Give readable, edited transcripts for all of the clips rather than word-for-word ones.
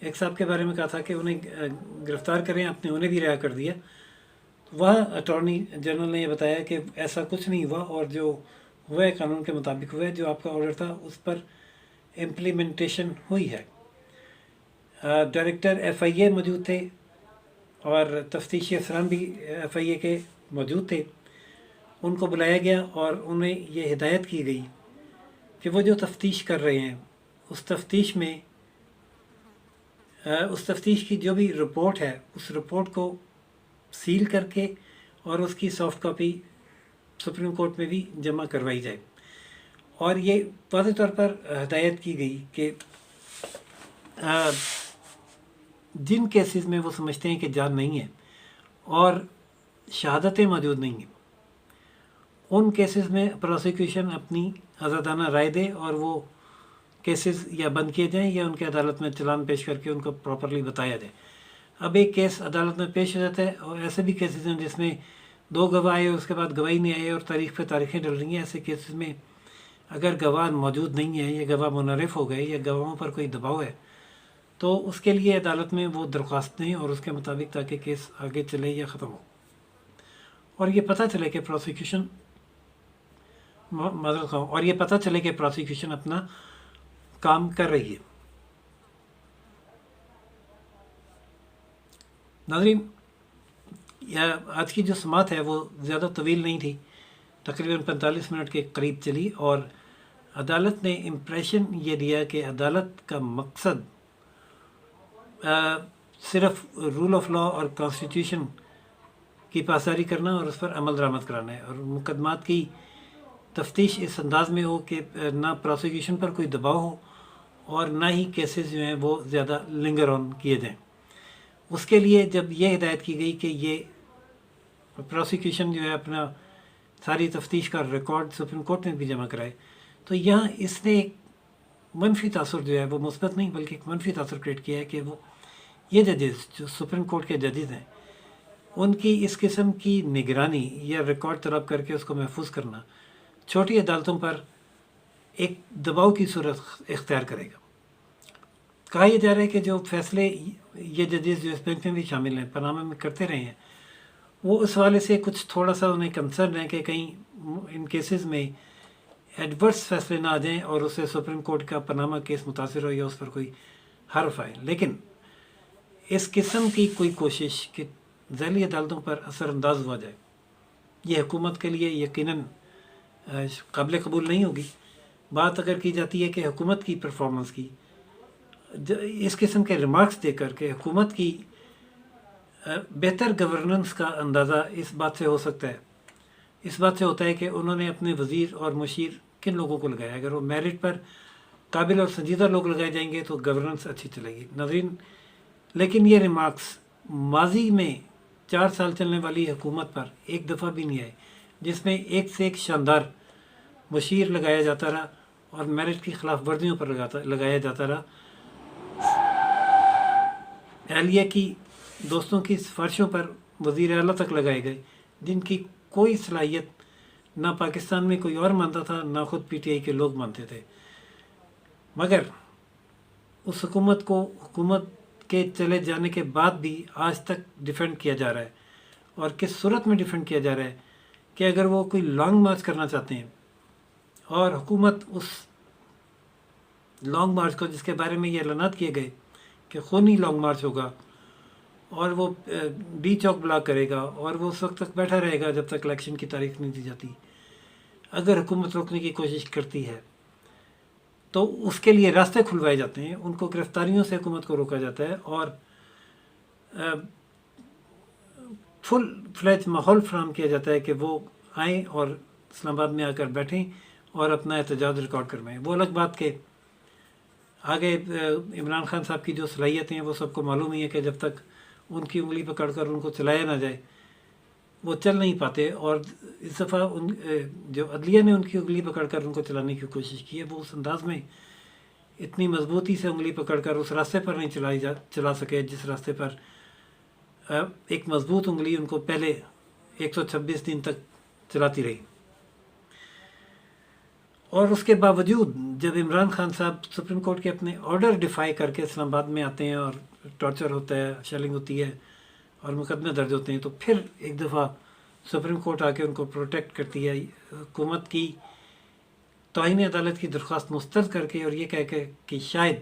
ایک صاحب کے بارے میں کہا تھا کہ انہیں گرفتار کریں، آپ نے انہیں بھی رہا کر دیا. وہاں اٹارنی جنرل نے یہ بتایا کہ ایسا کچھ نہیں ہوا، اور جو ہوا ہے قانون کے مطابق ہوا ہے، جو آپ کا آرڈر تھا اس پر امپلیمنٹیشن ہوئی ہے. ڈائریکٹر ایف آئی اے موجود تھے اور تفتیشی افسران بھی ایف آئی اے کے موجود تھے. ان کو بلایا گیا اور انہیں یہ ہدایت کی گئی کہ وہ جو تفتیش کر رہے ہیں اس تفتیش کی جو بھی رپورٹ ہے اس رپورٹ کو سیل کر کے اور اس کی سافٹ کاپی سپریم کورٹ میں بھی جمع کروائی جائے. اور یہ واضح طور پر ہدایت کی گئی کہ جن کیسز میں وہ سمجھتے ہیں کہ جان نہیں ہے اور شہادتیں موجود نہیں ہیں، ان کیسز میں پروسیکیوشن اپنی آزادانہ رائے دے اور وہ کیسز یا بند کیے جائیں یا ان کے عدالت میں چلان پیش کر کے ان کو پراپرلی بتایا جائے. اب ایک کیس عدالت میں پیش ہو جاتا ہے، اور ایسے بھی کیسز ہیں جس میں 2 گواہ آئے اور اس کے بعد گواہی نہیں آئے اور تاریخ پہ تاریخیں ڈل رہی ہیں. ایسے کیسز میں اگر گواہ موجود نہیں ہے یا گواہ منحرف ہو گئے یا گواہوں پر کوئی دباؤ ہے تو اس کے لیے عدالت میں وہ درخواست دیں اور اس کے مطابق تاکہ کیس آگے چلے یا ختم ہو، اور یہ پتہ چلے کہ پروسیکیوشن اپنا کام کر رہی ہے. ناظرین، آج کی جو سماعت ہے وہ زیادہ طویل نہیں تھی، تقریباً 45 منٹ کے قریب چلی، اور عدالت نے امپریشن یہ دیا کہ عدالت کا مقصد صرف رول آف لا اور کانسٹیٹیوشن کی پاسداری کرنا اور اس پر عمل درآمد کرانا ہے، اور مقدمات کی تفتیش اس انداز میں ہو کہ نہ پروسیکیوشن پر کوئی دباؤ ہو اور نہ ہی کیسز جو ہیں وہ زیادہ لنگر آن کیے جائیں. اس کے لیے جب یہ ہدایت کی گئی کہ یہ پروسیکیوشن جو ہے اپنا ساری تفتیش کا ریکارڈ سپریم کورٹ میں بھی جمع کرائے، تو یہاں اس نے ایک منفی تاثر جو ہے وہ مثبت نہیں بلکہ ایک منفی تاثر کریٹ کیا ہے کہ وہ یہ ججز جو سپریم کورٹ کے ججز ہیں ان کی اس قسم کی نگرانی یا ریکارڈ طلب کر کے اس کو محفوظ کرنا چھوٹی عدالتوں پر ایک دباؤ کی صورت اختیار کرے گا. کہا یہ جا رہا ہے کہ جو فیصلے یہ ججز جو اس بینچ میں بھی شامل ہیں پاناما میں کرتے رہے ہیں، وہ اس حوالے سے کچھ تھوڑا سا انہیں کنسرن ہے کہ کہیں ان کیسز میں ایڈورس فیصلے نہ آ جائیں اور اس سے سپریم کورٹ کا پاناما کیس متاثر ہو یا اس پر کوئی حرف آئے. لیکن اس قسم کی کوئی کوشش کہ ذیلی عدالتوں پر اثر انداز ہوا جائے، یہ حکومت کے لیے یقیناً قابل قبول نہیں ہوگی. بات اگر کی جاتی ہے کہ حکومت کی پرفارمنس کی، اس قسم کے ریمارکس دے کر کے حکومت کی بہتر گورننس کا اندازہ اس بات سے ہو سکتا ہے، اس بات سے ہوتا ہے کہ انہوں نے اپنے وزیر اور مشیر کن لوگوں کو لگایا. اگر وہ میرٹ پر قابل اور سنجیدہ لوگ لگائے جائیں گے تو گورننس اچھی چلے گی. ناظرین، لیکن یہ ریمارکس ماضی میں 4 سال چلنے والی حکومت پر ایک دفعہ بھی نہیں آئے جس میں ایک سے ایک شاندار مشیر لگایا جاتا رہا اور میرٹ کی خلاف ورزیوں پر لگایا جاتا رہا. اہلیہ کی دوستوں کی سفارشوں پر وزیر اعلیٰ تک لگائے گئے جن کی کوئی صلاحیت نہ پاکستان میں کوئی اور مانتا تھا نہ خود پی ٹی آئی کے لوگ مانتے تھے. مگر اس حکومت کے چلے جانے کے بعد بھی آج تک ڈیفینڈ کیا جا رہا ہے. اور کس صورت میں ڈیفینڈ کیا جا رہا ہے کہ اگر وہ کوئی لانگ مارچ کرنا چاہتے ہیں اور حکومت اس لانگ مارچ کو، جس کے بارے میں یہ اعلانات کیے گئے کہ خونی لانگ مارچ ہوگا اور وہ ڈی چوک بلاک کرے گا اور وہ اس وقت تک بیٹھا رہے گا جب تک الیکشن کی تاریخ نہیں دی جاتی، اگر حکومت روکنے کی کوشش کرتی ہے تو اس کے لیے راستے کھلوائے جاتے ہیں، ان کو گرفتاریوں سے حکومت کو روکا جاتا ہے اور فل فلیج ماحول فراہم کیا جاتا ہے کہ وہ آئیں اور اسلام آباد میں آ کر بیٹھیں اور اپنا احتجاج ریکارڈ کروائیں. وہ الگ بات کہ آگے عمران خان صاحب کی جو صلاحیتیں ہیں وہ سب کو معلوم ہی ہے کہ جب تک ان کی انگلی پکڑ کر ان کو چلایا نہ جائے وہ چل نہیں پاتے. اور اس دفعہ جو عدلیہ نے ان کی انگلی پکڑ کر ان کو چلانے کی کوشش کی ہے وہ اس انداز میں اتنی مضبوطی سے انگلی پکڑ کر اس راستے پر نہیں چلا سکے جس راستے پر ایک مضبوط انگلی ان کو پہلے 126 دن تک چلاتی رہی. اور اس کے باوجود جب عمران خان صاحب سپریم کورٹ کے اپنے آرڈر ڈیفائی کر کے اسلام آباد میں آتے ہیں اور ٹارچر ہوتا ہے، شیلنگ ہوتی ہے اور مقدمے درج ہوتے ہیں، تو پھر ایک دفعہ سپریم کورٹ آ کے ان کو پروٹیکٹ کرتی ہے، حکومت کی توہین عدالت کی درخواست مسترد کر کے، اور یہ کہہ کے کہ شاید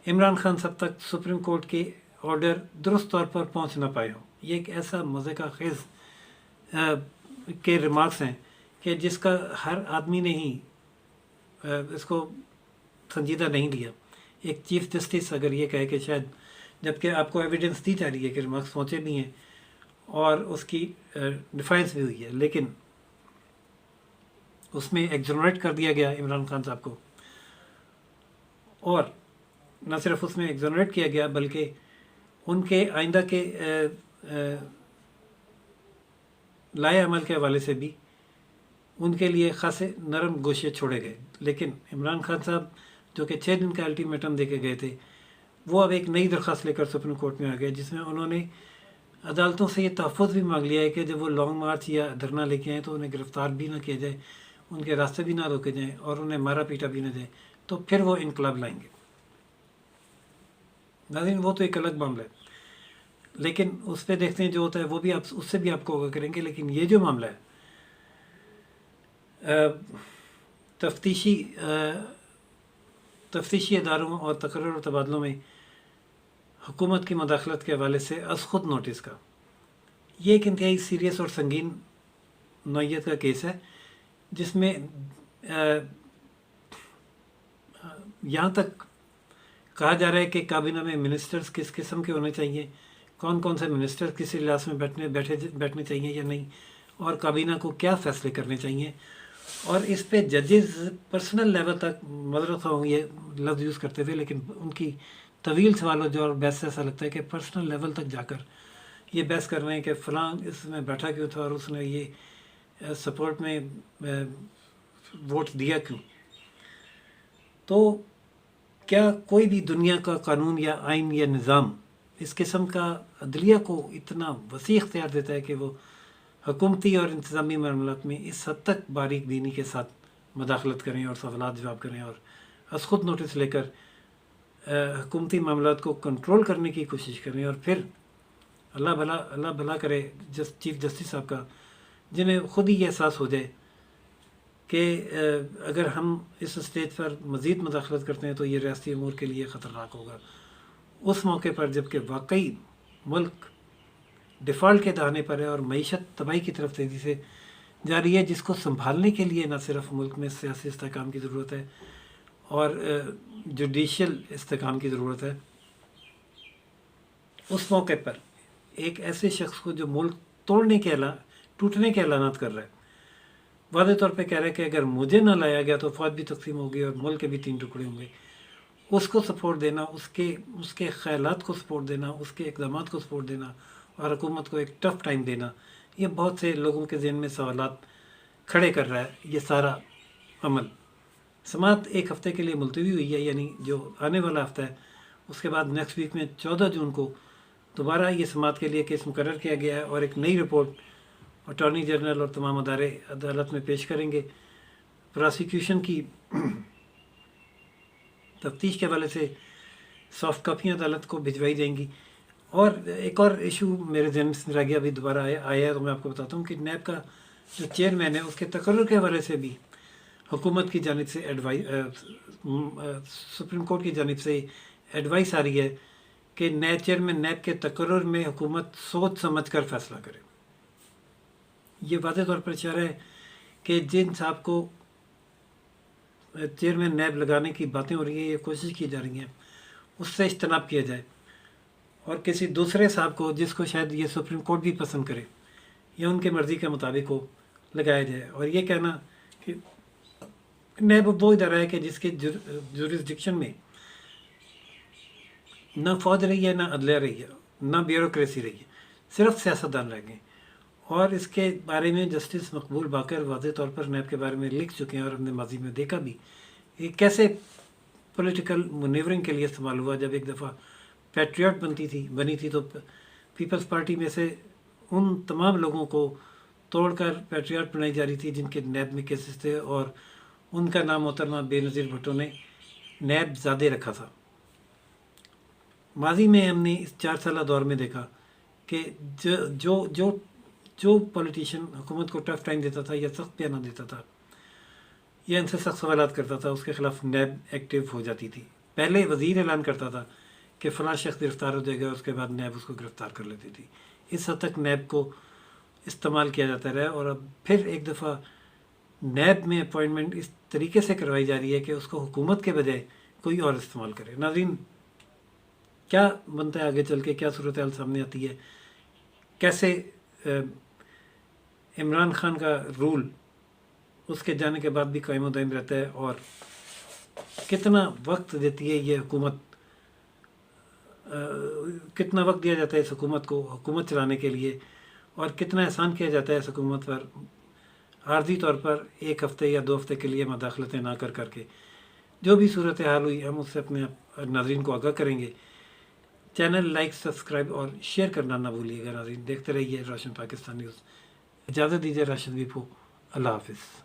عمران خان صاحب تک سپریم کورٹ کے آرڈر درست طور پر پہنچ نہ پائے ہوں۔ یہ ایک ایسا مزے کا خیز کے ریمارکس ہیں کہ جس کا ہر آدمی نے ہی اس کو سنجیدہ نہیں لیا۔ ایک چیف جسٹس اگر یہ کہے کہ شاید، جبکہ آپ کو ایویڈنس دی جا رہی ہے کہ ریمارکس پہنچے بھی ہیں اور اس کی ڈیفائنس بھی ہوئی ہے، لیکن اس میں ایگزونریٹ کر دیا گیا عمران خان صاحب کو، اور نہ صرف اس میں ایگزونریٹ کیا گیا بلکہ ان کے آئندہ کے لائے عمل کے حوالے سے بھی ان کے لیے خاصے نرم گوشے چھوڑے گئے۔ لیکن عمران خان صاحب جو کہ 6 دن کا الٹیمیٹم دے کے گئے تھے، وہ اب ایک نئی درخواست لے کر سپریم کورٹ میں آ گئے، جس میں انہوں نے عدالتوں سے یہ تحفظ بھی مانگ لیا ہے کہ جب وہ لانگ مارچ یا دھرنا لے کے آئیں تو انہیں گرفتار بھی نہ کیا جائے، ان کے راستے بھی نہ روکے جائیں اور انہیں مارا پیٹا بھی نہ جائے، تو پھر وہ انقلاب لائیں گے۔ ناظرین، وہ تو ایک الگ معاملہ ہے، لیکن اس پہ دیکھتے ہیں جو ہوتا ہے وہ بھی آپ اس سے بھی آپ کو آگاہ کریں گے۔ لیکن یہ جو معاملہ ہے تفتیشی اداروں اور تقرر و تبادلوں میں حکومت کی مداخلت کے حوالے سے از خود نوٹس کا، یہ ایک انتہائی سیریس اور سنگین نوعیت کا کیس ہے، جس میں یہاں تک کہا جا رہا ہے کہ کابینہ میں منسٹرز کس قسم کے ہونے چاہیے، کون کون سے منسٹر کس اجلاس میں بیٹھنے چاہیے یا نہیں، اور کابینہ کو کیا فیصلے کرنے چاہیے، اور اس پہ ججز پرسنل لیول تک، معذرت ہوں یہ لفظ یوز کرتے ہوئے، لیکن ان کی طویل سوال و جواب بحث سے ایسا لگتا ہے کہ پرسنل لیول تک جا کر یہ بحث کر رہے ہیں کہ فلاں اس میں بیٹھا کیوں تھا اور اس نے یہ سپورٹ میں ووٹ دیا کیوں۔ تو کیا کوئی بھی دنیا کا قانون یا آئین یا نظام اس قسم کا عدلیہ کو اتنا وسیع اختیار دیتا ہے کہ وہ حکومتی اور انتظامی معاملات میں اس حد تک باریک بینی کے ساتھ مداخلت کریں اور سوالات جواب کریں اور از خود نوٹس لے کر حکومتی معاملات کو کنٹرول کرنے کی کوشش کریں، اور پھر اللہ بھلا کرے چیف جسٹس صاحب کا، جنہیں خود ہی یہ احساس ہو جائے کہ اگر ہم اس اسٹیج پر مزید مداخلت کرتے ہیں تو یہ ریاستی امور کے لیے خطرناک ہوگا، اس موقع پر جب کہ واقعی ملک ڈیفالٹ کے دہانے پر ہے اور معیشت تباہی کی طرف تیزی سے جا رہی ہے، جس کو سنبھالنے کے لیے نہ صرف ملک میں سیاسی استحکام کی ضرورت ہے اور جوڈیشل استحکام کی ضرورت ہے۔ اس موقع پر ایک ایسے شخص کو جو ملک ٹوٹنے کے اعلانات کر رہا ہے، واضح طور پہ کہہ رہا ہے کہ اگر مجھے نہ لایا گیا تو فوج بھی تقسیم ہوگی اور ملک کے بھی 3 ٹکڑے ہوں گے، اس کو سپورٹ دینا، اس کے خیالات کو سپورٹ دینا، اس کے اقدامات کو سپورٹ دینا اور حکومت کو ایک ٹف ٹائم دینا، یہ بہت سے لوگوں کے ذہن میں سوالات کھڑے کر رہا ہے۔ یہ سارا عمل سماعت 1 ہفتے کے لیے ملتوی ہوئی ہے، یعنی جو آنے والا ہفتہ ہے، اس کے بعد نیکسٹ ویک میں 14 جون کو دوبارہ یہ سماعت کے لیے کیس مقرر کیا گیا ہے، اور ایک نئی رپورٹ اٹارنی جنرل اور تمام ادارے عدالت میں پیش کریں گے۔ پراسیکیوشن کی تفتیش کے حوالے سے سافٹ کاپیاں عدالت کو بھجوائی جائیں گی۔ اور ایک اور ایشو میرے ذہن سے رہ گیا، ابھی دوبارہ آیا ہے تو میں آپ کو بتاتا ہوں کہ نیب کا جو چیئرمین ہے، اس کے تقرر کے حوالے سے بھی حکومت کی جانب سے سپریم کورٹ کی جانب سے ایڈوائس آ رہی ہے کہ نئے چیئرمین نیب کے تقرر میں حکومت سوچ سمجھ کر فیصلہ کرے۔ یہ واضح طور پر اشارہ ہے کہ جن صاحب کو چیئرمین نیب لگانے کی باتیں ہو رہی ہیں، یہ کوشش کی جا رہی ہیں، اس سے اجتناب کیا جائے اور کسی دوسرے صاحب کو جس کو شاید یہ سپریم کورٹ بھی پسند کرے یا ان کے مرضی کے مطابق ہو، لگایا جائے۔ اور یہ کہنا کہ نیب وہ ادارہ ہے کہ جس کے جورسڈکشن میں نہ فوج رہی ہے، نہ عدلیہ رہی ہے، نہ بیوروکریسی رہی ہے، صرف سیاستدان رہ گئے، اور اس کے بارے میں جسٹس مقبول باقر واضح طور پر نیب کے بارے میں لکھ چکے ہیں، اور ہم نے ماضی میں دیکھا بھی یہ کیسے پولیٹیکل مینیورنگ کے لیے استعمال ہوا۔ جب ایک دفعہ پیٹریوٹ بنی تھی تو پیپلز پارٹی میں سے ان تمام لوگوں کو توڑ کر پیٹریاٹ بنائی جا رہی تھی جن کے نیب میں کیسز تھے، اور ان کا نام محترمہ بے نظیر بھٹو نے نیب زادے رکھا تھا۔ ماضی میں ہم نے اس 4 سالہ دور میں دیکھا کہ جو پولیٹیشین حکومت کو ٹف ٹائم دیتا تھا یا سخت بیانات دیتا تھا یا ان سے سخت سوالات کرتا تھا، اس کے خلاف نیب ایکٹیو ہو جاتی تھی۔ پہلے وزیر اعلان کرتا تھا کہ فلاں شخص گرفتار ہو جائے گا، اس کے بعد نیب اس کو گرفتار کر لیتی تھی۔ اس حد تک نیب کو استعمال کیا جاتا رہا، اور اب پھر ایک دفعہ نیب میں اپوائنٹمنٹ اس طریقے سے کروائی جا رہی ہے کہ اس کو حکومت کے بجائے کوئی اور استعمال کرے۔ ناظرین، کیا بنتا ہے آگے چل کے، کیا صورتحال سامنے آتی ہے، کیسے عمران خان کا رول اس کے جانے کے بعد بھی قائم و دائم رہتا ہے، اور کتنا وقت دیتی ہے یہ حکومت، کتنا وقت دیا جاتا ہے اس حکومت کو حکومت چلانے کے لیے، اور کتنا احسان کیا جاتا ہے اس حکومت پر عارضی طور پر 1 ہفتے یا 2 ہفتے کے لیے مداخلتیں نہ کر کے۔ جو بھی صورتحال ہوئی ہم اس سے اپنے ناظرین کو آگاہ کریں گے۔ چینل لائک، سبسکرائب اور شیئر کرنا نہ بھولیے گا ناظرین۔ دیکھتے رہیے روشن پاکستان نیوز۔ اجازت دیجیے راشد ویپو، اللہ حافظ۔